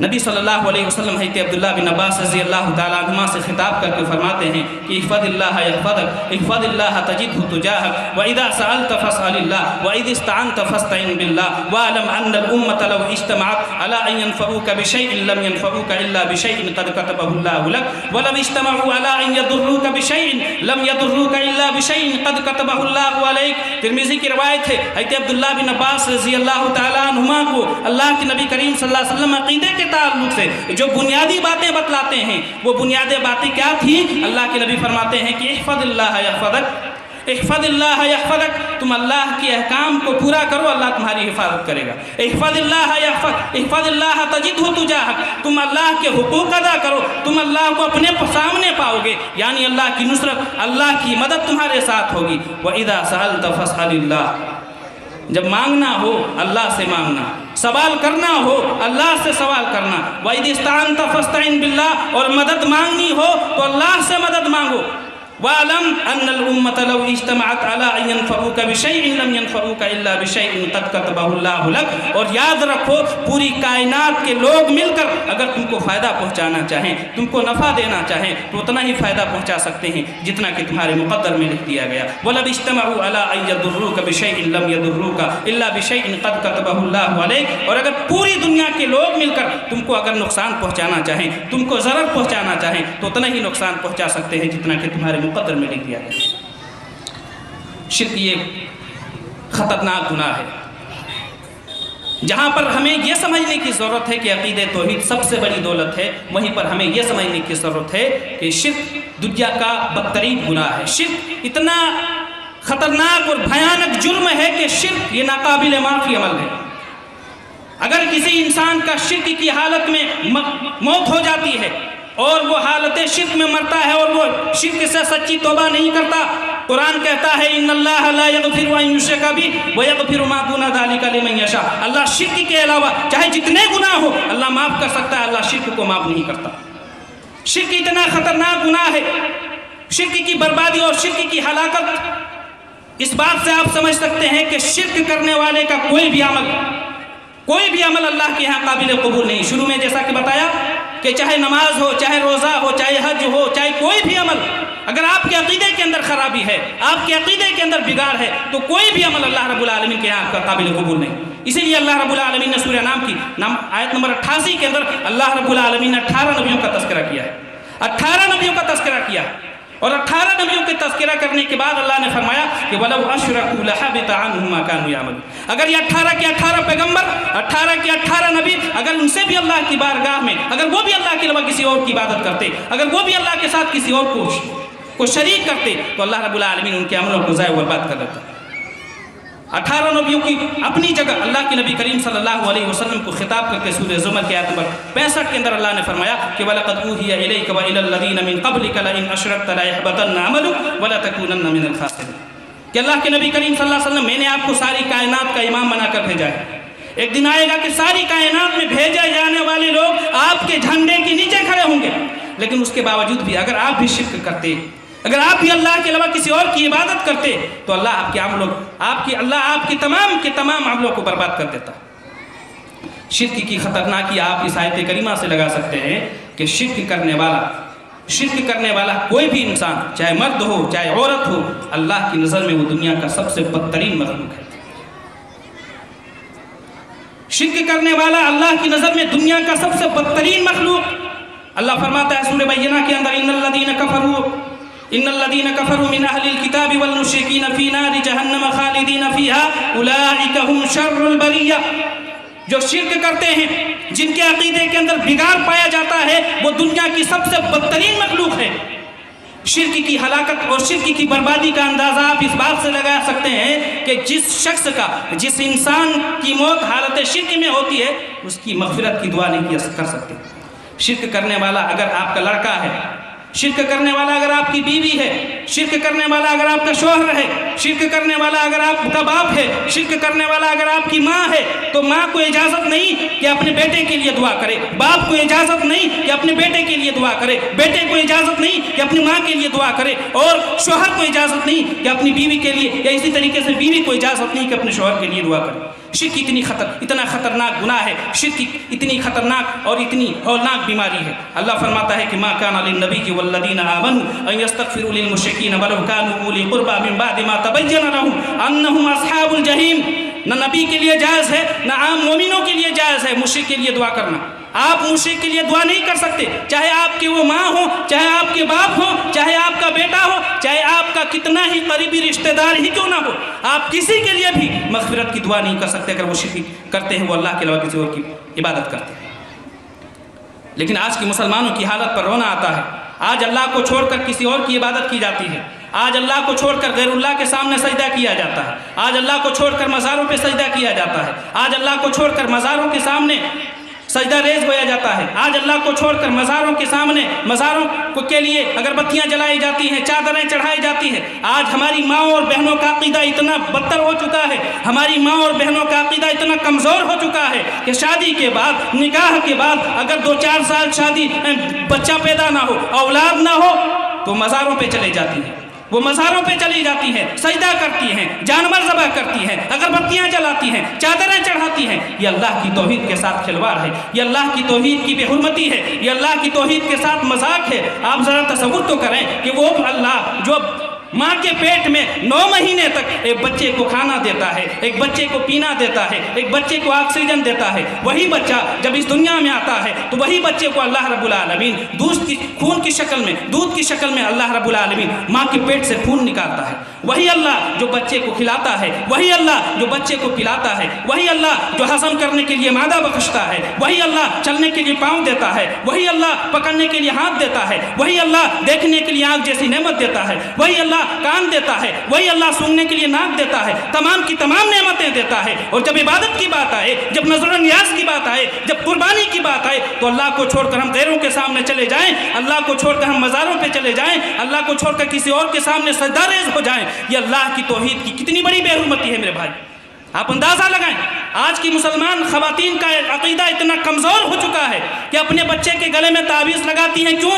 نبی صلی اللہ علیہ وسلم حضرت عبداللہ بن عباس رضی اللہ تعالیٰ عنہما سے خطاب کر کے فرماتے ہیں کہ احفظ اللہ یحفظک، احفظ اللہ تجدہ تجاہک، وَإِذَا سَأَلْتَ فَاسْأَلِ اللَّهَ وَإِذِ اسْتَعَنْتَ فَاسْتَعِنْ بِاللَّهِ وَاعْلَمْ أَنَّ الْأُمَّةَ لَوْ اجْتَمَعَتْ عَلَىٰ أَن يَنفَعُوكَ بِشَيْءٍ لَمْ يَنفَعُوكَ إِلَّا بِشَيْءٍ قَدْ كَتَبَهُ اللَّهُ لَكَ وَلَوِ اجْتَمَعُوا عَلَىٰ أَن يَضُرُّوكَ بِشَيْءٍ لَمْ يَضُرُّوكَ إِلَّا بِشَيْءٍ قَدْ كَتَبَهُ اللَّهُ عَلَيْكَ۔ ترمذی کی روایت ہے حضرت عبداللہ بن عباس رضی اللہ تعالیٰ عنہما کو اللہ کے نبی کریم صلی اللہ علیہ وسلم عقیدے کے تعلق سے جو بنیادی باتیں بتلاتے ہیں، وہ بنیادی باتیں کیا تھیں؟ اللہ کے نبی فرماتے ہیں کہ احفظ اللہ یحفظک، احفظ اللہ یحفظک، تم اللہ کے احکام کو پورا کرو، اللہ تمہاری حفاظت کرے گا۔ احفظ اللہ یحفظک، احفظ اللہ تجدہ تجاہک، تم اللہ کے حقوق ادا کرو، تم اللہ کو اپنے سامنے پاؤ گے، یعنی اللہ کی نصرت، اللہ کی مدد تمہارے ساتھ ہوگی۔ وَإِذَا سَأَلْتَ فَاسْأَلِ اللَّهَ، جب مانگنا ہو اللہ سے مانگنا، سوال کرنا ہو اللہ سے سوال کرنا۔ وَإِذِ اسْتَعَنْتَ فَاسْتَعِنْ بِاللَّهِ، اور مدد مانگنی ہو تو اللہ سے مدد مانگو۔ وَاعْلَمْ أَنَّ الْأُمَّةَ لَوْ اجْتَمَعَتْ عَلَىٰ أَن يَنفَعُوكَ بِشَيْءٍ لَمْ يَنفَعُوكَ إِلَّا بِشَيْءٍ قَدْ كَتَبَهُ اللَّهُ لَكَ، اور یاد رکھو پوری کائنات کے لوگ مل کر اگر تم کو فائدہ پہنچانا چاہیں، تم کو نفع دینا چاہیں تو اتنا ہی فائدہ پہنچا سکتے ہیں جتنا کہ تمہارے مقدر میں لکھ دیا گیا۔ وَلَوِ اجْتَمَعُوا عَلَىٰ أَن يَضُرُّوكَ بِشَيْءٍ لَمْ يَضُرُّوكَ إِلَّا بِشَيْءٍ قَدْ كَتَبَهُ اللَّهُ عَلَيْكَ، اور اگر پوری دنیا کے لوگ مل کر تم کو اگر نقصان پہنچانا چاہیں، تم کو ضرر پہنچانا چاہیں تو اتنا ہی نقصان پہنچا سکتے ہیں جتنا کہ تمہارے مقدر میں لکھ دیا گیا۔ شرک یہ خطرناک گناہ ہے۔ جہاں پر ہمیں یہ سمجھنے کی ضرورت ہے کہ عقیدہ توحید سب سے بڑی دولت ہے، وہیں پر ہمیں یہ سمجھنے کی ضرورت ہے کہ شرک دنیا کا بدترین گناہ ہے۔ شرک اتنا خطرناک اور بھیانک جرم ہے کہ شرک یہ ناقابل معافی عمل ہے۔ اگر کسی انسان کا شرک کی حالت میں موت ہو جاتی ہے اور وہ حالت شرک میں مرتا ہے اور وہ شرک سے سچی توبہ نہیں کرتا، قرآن کہتا ہے ان اللہ لا یغفر ان یشرک بہ ویغفر ما دون ذلک لمن یشاء، اللہ شرک کے علاوہ چاہے جتنے گناہ ہو اللہ معاف کر سکتا ہے، اللہ شرک کو معاف نہیں کرتا۔ شرک اتنا خطرناک گناہ ہے، شرک کی بربادی اور شرک کی ہلاکت اس بات سے آپ سمجھ سکتے ہیں کہ شرک کرنے والے کا کوئی بھی عمل اللہ کے یہاں قابل قبول نہیں۔ شروع میں جیسا کہ بتایا کہ چاہے نماز ہو، چاہے روزہ ہو، چاہے حج ہو، چاہے کوئی بھی عمل، اگر آپ کے عقیدے کے اندر خرابی ہے، آپ کے عقیدے کے اندر بگاڑ ہے، تو کوئی بھی عمل اللہ رب العالمین کے یہاں آپ کا قابل قبول نہیں۔ اسی لیے اللہ رب العالمین نے سورہ نام کی آیت نمبر 88 کے اندر اللہ رب العالمین نے 18 نبیوں کا تذکرہ کیا ہے، 18 نبیوں کا تذکرہ کیا، اور 18 نبیوں کے تذکرہ کرنے کے بعد اللہ نے فرمایا کہ وَلَوْ أَشْرَكُوا لَحَبِطَ عَنْهُمْ مَا كَانُوا يَعْمَلُونَ۔ اگر یہ 18 کے 18 پیغمبر، 18 کے 18 نبی، اگر ان سے بھی اللہ کی بارگاہ میں، اگر وہ بھی اللہ کے علاوہ کسی اور کی عبادت کرتے، اگر وہ بھی اللہ کے ساتھ کسی اور کو شریک کرتے، تو اللہ رب العالمین ان کے عملوں کو ضائع و برباد کر دیتا۔ 18 نبیوں کی اپنی جگہ اللہ کے نبی کریم صلی اللہ علیہ وسلم کو خطاب کر کے سورہ زمر کے آیت نمبر 65 کے اندر اللہ نے فرمایا کہ وَلَقَدْ أُوحِيَ إِلَيْكَ وَإِلَى الَّذِينَ مِن قَبْلِكَ لَئِنْ أَشْرَكْتَ لَيَحْبَطَنَّ عَمَلُكَ وَلَتَكُونَنَّ مِنَ الْخَاسِرِينَ کہ اللہ کے نبی کریم صلی اللہ علیہ وسلم، میں نے آپ کو ساری کائنات کا امام بنا کر بھیجا ہے۔ ایک دن آئے گا کہ ساری کائنات میں بھیجے جانے والے لوگ آپ کے جھنڈے کے نیچے کھڑے ہوں گے، لیکن اس کے باوجود بھی اگر آپ بھی شرک کرتے، اگر آپ بھی اللہ کے علاوہ کسی اور کی عبادت کرتے، تو اللہ آپ کے عملوں، اللہ آپ کی تمام کے تمام عملوں کو برباد کر دیتا۔ شرک کی خطرناکی آپ اس آیت کریمہ سے لگا سکتے ہیں کہ شرک کرنے والا کوئی بھی انسان، چاہے مرد ہو چاہے عورت ہو، اللہ کی نظر میں وہ دنیا کا سب سے بدترین مخلوق ہے۔ شرک کرنے والا اللہ کی نظر میں دنیا کا سب سے بدترین مخلوق۔ اللہ فرماتا ہے سورہ بینہ کے اندر ان الذين كفروا من اهل الكتاب والمشركين في نار جهنم خالدين فيها اولئك هم شر البريه۔ جو شرک کرتے ہیں، جن کے عقیدے کے اندر بگاڑ پایا جاتا ہے، وہ دنیا کی سب سے بدترین مخلوق ہے۔ شرک کی ہلاکت اور شرک کی بربادی کا اندازہ آپ اس بات سے لگا سکتے ہیں کہ جس انسان کی موت حالت شرک میں ہوتی ہے، اس کی مغفرت کی دعا نہیں کر سکتے۔ شرک کرنے والا اگر آپ کا لڑکا ہے، شرک کرنے والا اگر آپ کی بیوی ہے، شرک کرنے والا اگر آپ کا شوہر ہے، شرک کرنے والا اگر آپ کا باپ ہے، شرک کرنے والا اگر آپ کی ماں ہے، تو ماں کو اجازت نہیں کہ اپنے بیٹے کے لیے دعا کرے، باپ کو اجازت نہیں کہ اپنے بیٹے کے لیے دعا کرے، بیٹے کو اجازت نہیں کہ اپنی ماں کے لیے دعا کرے، اور شوہر کو اجازت نہیں کہ اپنی بیوی کے لیے، یا اسی طریقے سے بیوی کو اجازت نہیں کہ اپنے شوہر کے لیے دعا کرے۔ شرک اتنا خطرناک گناہ ہے، شرک اتنی خطرناک اور اتنی ہولناک بیماری ہے۔ اللہ فرماتا ہے کہ ما کان للنبی والذین آمنوا ان یستغفروا للمشرکین ولو کانوا اولی قربی من بعد ما تبین لهم انہم اصحاب الجحیم۔ نہ نبی کے لیے جائز ہے، نہ عام مومنوں کے لیے جائز ہے مشرک کے لیے دعا کرنا۔ آپ مشرک کے لیے دعا نہیں کر سکتے، چاہے آپ کے وہ ماں ہو، چاہے آپ کے باپ ہو، چاہے آپ کا بیٹا ہو، چاہے آپ کا کتنا ہی قریبی رشتہ دار ہی کیوں نہ ہو، آپ کسی کے لیے بھی مغفرت کی دعا نہیں کر سکتے اگر وہ شرک کرتے ہیں، وہ اللہ کے علاوہ کسی اور کی عبادت کرتے ہیں۔ لیکن آج کی مسلمانوں کی حالت پر رونا آتا ہے۔ آج اللہ کو چھوڑ کر کسی اور کی عبادت کی جاتی ہے، آج اللہ کو چھوڑ کر غیر اللہ کے سامنے سجدہ کیا جاتا ہے، آج اللہ کو چھوڑ کر مزاروں پہ سجدہ کیا جاتا ہے، آج اللہ کو چھوڑ کر مزاروں کے سامنے سجدہ ریز ہویا جاتا ہے، آج اللہ کو چھوڑ کر مزاروں کے سامنے، مزاروں کے لیے اگربتیاں جلائی جاتی ہیں، چادریں چڑھائی جاتی ہیں۔ آج ہماری ماں اور بہنوں کا عقیدہ اتنا بدتر ہو چکا ہے، ہماری ماں اور بہنوں کا عقیدہ اتنا کمزور ہو چکا ہے کہ شادی کے بعد، نکاح کے بعد اگر 2-4 سال شادی بچہ پیدا نہ ہو، اولاد نہ ہو، تو مزاروں پہ چلے جاتی ہیں، وہ مزاروں پہ چلی جاتی ہیں، سجدہ کرتی ہیں، جانور ذبح کرتی ہیں، اگربتیاں جلاتی ہیں، چادریں چڑھاتی ہیں۔ یہ اللہ کی توحید کے ساتھ کھلواڑ ہے، یہ اللہ کی توحید کی بے حرمتی ہے، یہ اللہ کی توحید کے ساتھ مذاق ہے۔ آپ ذرا تصور تو کریں کہ وہ اللہ جو ماں کے پیٹ میں 9 مہینے تک ایک بچے کو کھانا دیتا ہے، ایک بچے کو پینا دیتا ہے، ایک بچے کو آکسیجن دیتا ہے، وہی بچہ جب اس دنیا میں آتا ہے تو وہی بچے کو اللہ رب العالمین خون کی شکل میں، دودھ کی شکل میں اللہ رب العالمین ماں کے پیٹ سے خون نکالتا ہے۔ وہی اللہ جو بچے کو کھلاتا ہے، وہی اللہ جو بچے کو پلاتا ہے، وہی اللہ جو ہضم کرنے کے لیے معدہ بخشتا ہے، وہی اللہ چلنے کے لیے پاؤں دیتا ہے، وہی اللہ پکڑنے کے لیے ہاتھ دیتا ہے، وہی اللہ دیکھنے کے لیے آنکھ جیسی نعمت دیتا ہے، وہی اللہ کان دیتا ہے، وہی اللہ سونگنے کے لیے ناک دیتا ہے، تمام کی تمام نعمتیں دیتا ہے۔ اور جب عبادت کی بات آئے، جب نظر و نیاز کی بات آئے، جب قربانی کی بات آئے، تو اللہ کو چھوڑ کر ہم غیروں کے سامنے چلے جائیں، اللہ کو چھوڑ کر ہم مزاروں پہ چلے جائیں، اللہ کو چھوڑ کر کسی اور کے سامنے سجدہ ریز ہو جائیں۔ یہ اللہ کی توحید کی کتنی بڑی بے حرمتی ہے میرے بھائی، آپ اندازہ لگائیں۔ آج کی مسلمان خواتین کا عقیدہ اتنا کمزور ہو چکا ہے کہ اپنے بچے کے گلے میں تعویذ لگاتی ہیں، کیوں؟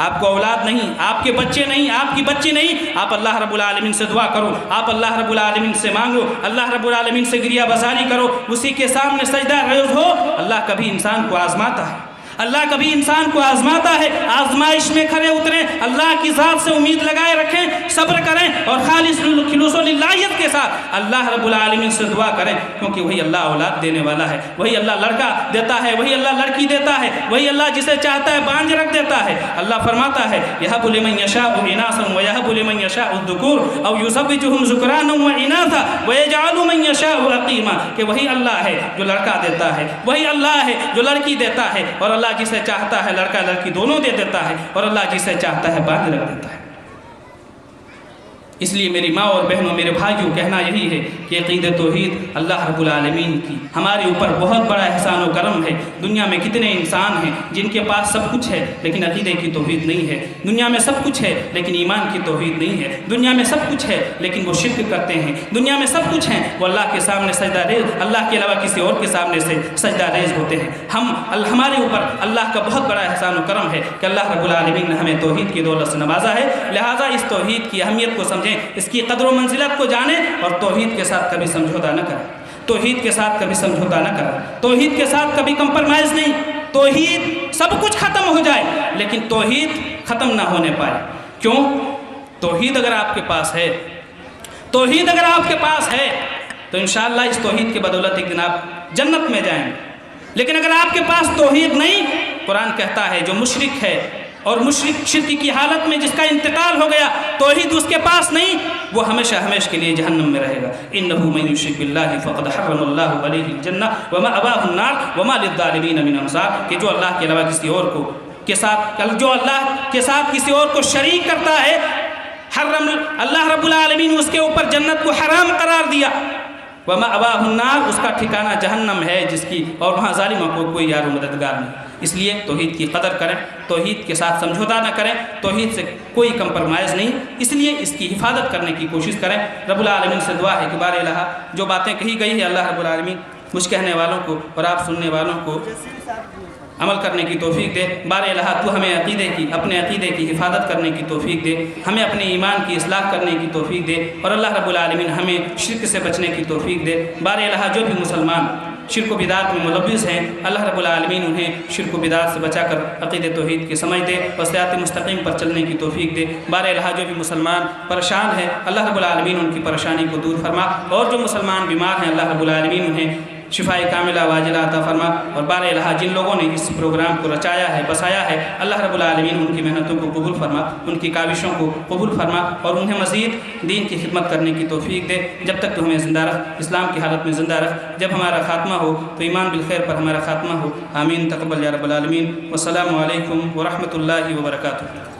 آپ کو اولاد نہیں، آپ کے بچے نہیں، آپ کی بچی نہیں، آپ اللہ رب العالمین سے دعا کرو، آپ اللہ رب العالمین سے مانگو، اللہ رب العالمین سے گریہ بازاری کرو، اسی کے سامنے سجدہ ریز ہو۔ اللہ کبھی انسان کو آزماتا ہے، اللہ کبھی انسان کو آزماتا ہے، آزمائش میں کھڑے اتریں، اللہ کی ذات سے امید لگائے رکھیں، صبر کریں اور خلوص و للہیت کے ساتھ اللہ رب العالمین سے دعا کریں، کیونکہ وہی اللہ اولاد دینے والا ہے، وہی اللہ لڑکا دیتا ہے، وہی اللہ لڑکی دیتا ہے، وہی اللہ جسے چاہتا ہے بانجھ رکھ دیتا ہے۔ اللہ فرماتا ہے یَهَبُ لِمَن يَشَاءُ إِنَاثًا وَيَهَبُ لِمَن يَشَاءُ الذُّكُورَ أَوْ يُزَوِّجُهُمْ ذُكْرَانًا وَإِنَاثًا وَيَجْعَلُ مَن يَشَاءُ عَقِيمًا، کہ وہی اللہ ہے جو لڑکا دیتا ہے، وہی اللہ ہے جو لڑکی دیتا ہے، اور اللہ جسے چاہتا ہے لڑکا لڑکی دونوں دے دیتا ہے، اور اللہ جسے چاہتا ہے بانجھ رکھ دیتا ہے۔ اس لیے میری ماں اور بہنوں، میرے بھائیوں، کہنا یہی ہے کہ عقید توحید اللہ رب العالمین کی ہمارے اوپر بہت بڑا احسان و کرم ہے۔ دنیا میں کتنے انسان ہیں جن کے پاس سب کچھ ہے لیکن عقیدے کی توحید نہیں ہے، دنیا میں سب کچھ ہے لیکن ایمان کی توحید نہیں ہے، دنیا میں سب کچھ ہے لیکن وہ شرک کرتے ہیں، دنیا میں سب کچھ ہے وہ اللہ کے سامنے سجدہ ریز، اللہ کے علاوہ کسی اور کے سامنے سے سجدہ ریز ہوتے ہیں۔ ہمارے اوپر اللہ کا بہت بڑا احسان و کرم ہے کہ اللہ رب العالمین نے ہمیں توحید کی دولت سے نوازا ہے، لہٰذا اس توحید کی اہمیت کو سمجھیں، اس کی قدر و منزلت کو جانیں، اور توحید کے ساتھ کبھی سمجھوتا نہ کریں، توحید کے ساتھ کبھی سمجھوتا نہ کریں، توحید کے ساتھ کبھی کمپرمائز نہیں۔ توحید سب کچھ ختم ہو جائے لیکن توحید ختم نہ ہونے پائے۔ کیوں؟ توحید اگر آپ کے پاس ہے، توحید اگر آپ کے پاس ہے تو انشاءاللہ اس توحید کے بدولت ایک دن آپ جنت میں جائیں گے، لیکن اگر آپ کے پاس توحید نہیں، قرآن کہتا ہے جو مشرک ہے اور مشرک شرک کی حالت میں جس کا انتقال ہو گیا، توحید اس کے پاس نہیں، وہ ہمیشہ ہمیشہ کے لیے جہنم میں رہے گا۔ إِنَّهُ مَن يُشْرِكْ بِاللَّهِ فَقَدْ حَرَّمَ اللَّهُ عَلَيْهِ الْجَنَّةَ وَمَأْوَاهُ النَّارُ وَمَا لِلظَّالِمِينَ مِنْ أَنصَارٍ، کہ جو اللہ کے علاوہ کسی اور کو کے ساتھ، جو اللہ کے ساتھ کسی اور کو شریک کرتا ہے، اللہ رب العالمین اس کے اوپر جنت کو حرام قرار دیا، وَمَأْوَاهُ النَّارُ، اس کا ٹھکانہ جہنم ہے جس کی، اور وہاں ظالموں کو کوئی یار و مددگار نہیں۔ اس لیے توحید کی قدر کریں، توحید کے ساتھ سمجھوتا نہ کریں، توحید سے کوئی کمپرمائز نہیں، اس لیے اس کی حفاظت کرنے کی کوشش کریں۔ رب العالمین سے دعا ہے کہ بار الہ جو باتیں کہی گئی ہے اللہ رب العالمین مجھ کہنے والوں کو اور آپ سننے والوں کو عمل کرنے کی توفیق دے۔ بار الہ تو ہمیں اپنے عقیدے کی حفاظت کرنے کی توفیق دے، ہمیں اپنے ایمان کی اصلاح کرنے کی توفیق دے، اور اللہ رب العالمین ہمیں شرک سے بچنے کی توفیق دے۔ بار الہ جو بھی مسلمان شرک و بدعات میں ملوث ہیں، اللہ رب العالمین انہیں شرک و بدعات سے بچا کر عقید توحید کی سمجھ دے اور صراط مستقیم پر چلنے کی توفیق دے۔ بار الہ جو بھی مسلمان پریشان ہے، اللہ رب العالمین ان کی پریشانی کو دور فرما، اور جو مسلمان بیمار ہیں اللہ رب العالمین انہیں شفائے کاملہ واجلہ عطا فرما۔ اور بار الہ جن لوگوں نے اس پروگرام کو رچایا ہے، بسایا ہے، اللہ رب العالمین ان کی محنتوں کو قبول فرما، ان کی کاوشوں کو قبول فرما، اور انہیں مزید دین کی خدمت کرنے کی توفیق دے۔ جب تک تو ہمیں زندہ رکھ، اسلام کی حالت میں زندہ رکھ، جب ہمارا خاتمہ ہو تو ایمان بالخیر پر ہمارا خاتمہ ہو۔ آمین تقبل یا رب العالمین۔ والسلام علیکم ورحمۃ اللہ وبرکاتہ۔